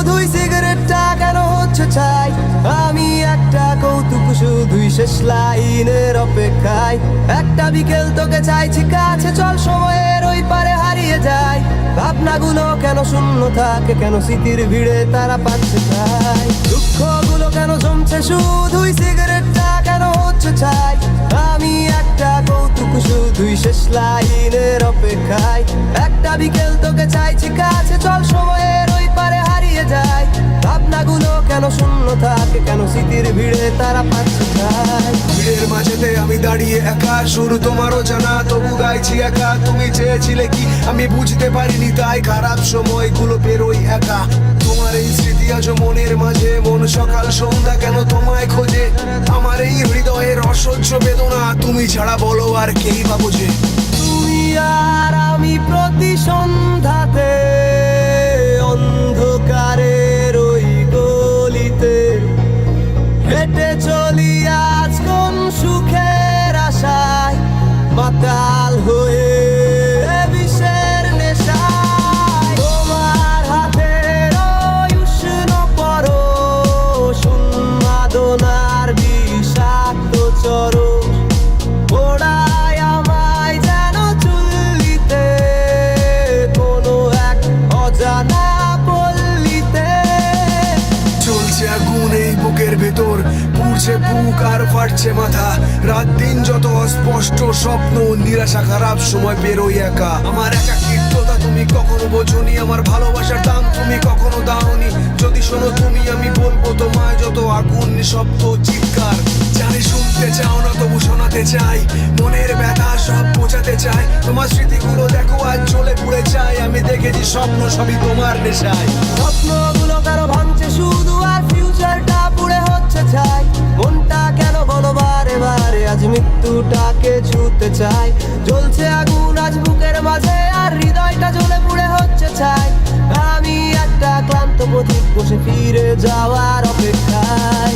শুধুই সিগারেটটা কেন হচ্ছে চাই, আমি একটা কৌতুক শুধুই শেষ লাইনের অপেক্ষায়। একটা বিকেল তোকে চাইছি কাছে, চল সময়ের ওই পারে হারিয়ে যায়। ভাবনাগুলো কেন শূন্য থাকে, কেন স্মৃতির ভিড়ে তারা পাচ্ছে চাই। দুঃখগুলো কেন জমছে শুধুই সিগারেটটা কেন হচ্ছে চাই, আমি একটা কৌতুক শুধুই শেষ লাইনের অপেক্ষায়। একটা বিকেল তোকে চাইছি কাছে, চল সময়ের ওই পারে হারিয়ে যায়। ভাবনাগুলো কেন শূন্য থাকে, কেন স্মৃতির ভিড়ে তারা পাচ্ছে চাই। ভিড়ের মাঝেতে আমি দাঁড়িয়ে একা, শুরু তোমারও জানা তবু গাইছি একা। তুমি চেয়েছিলে কি আমি বুঝতে পারিনি, তাই খারাপ সময়গুলো পেরোই একা। তোমার এই স্মৃতি আজ মনের মাঝে, মন সকাল সন্ধ্যা কেন তোমায় খোঁজে। আমার এই হৃদয়ের অসহ্য বেদনা, তুমি ছাড়া বলো আর কেই বা বোঝে। তুমি আর আমি প্রতি সন্ধ্যাতে অন্ধকারের ওই গলিতে হেঁটে চলি আজ কোন সুখের আশায়, মাতাল হয়ে বিষের নেশায়। তোমার হাতের ওই উষ্ণ পরশ, উন্মাদনার বিষাক্ত চরণ ওড়ায় আমায় যেন চুল্লিতে, কোনো এক অজানা পল্লীতে। চলছে আগুন এই বুকের ভেতর, পুড়ছে বুক আর ফাটছে মাথা। রাত দিন যত অস্পষ্ট স্বপ্ন, নিরাশা খারাপ সময় বেরোই একা। আমার একাকিত্বতা তুমি কখনো বোঝনি, আমার ভালোবাসার দাম তুমি কখনো দাওনি। যদি শোনো তুমি আমি বলবো তোমায় যত আগুন নিঃশব্দ চিৎকার। জানি শুনতে চাও না তবু শোনাতে চাই, মনের ব্যথা সব বোঝাতে চাই। তোমার স্মৃতিগুলো দেখো আজ জ্বলে পুড়ে চাই, আমি দেখেছি স্বপ্ন সবই তোমার নেশায়। স্বপ্নগুলো কারো ভাঙছে শুধু আর ফিউচারটা পুড়ে হচ্ছে চাই। মনটা কেন বলো বারে বারে আজ মৃত্যুটাকে ছুঁতে চাই। জ্বলছে আগুন আজ বুকের মাঝে আর হৃদয়টা জ্বলে পুড়ে হচ্ছে চাই। আমি একটা ক্লান্ত পথিক বসে ফিরে যাওয়ার অপেক্ষায়।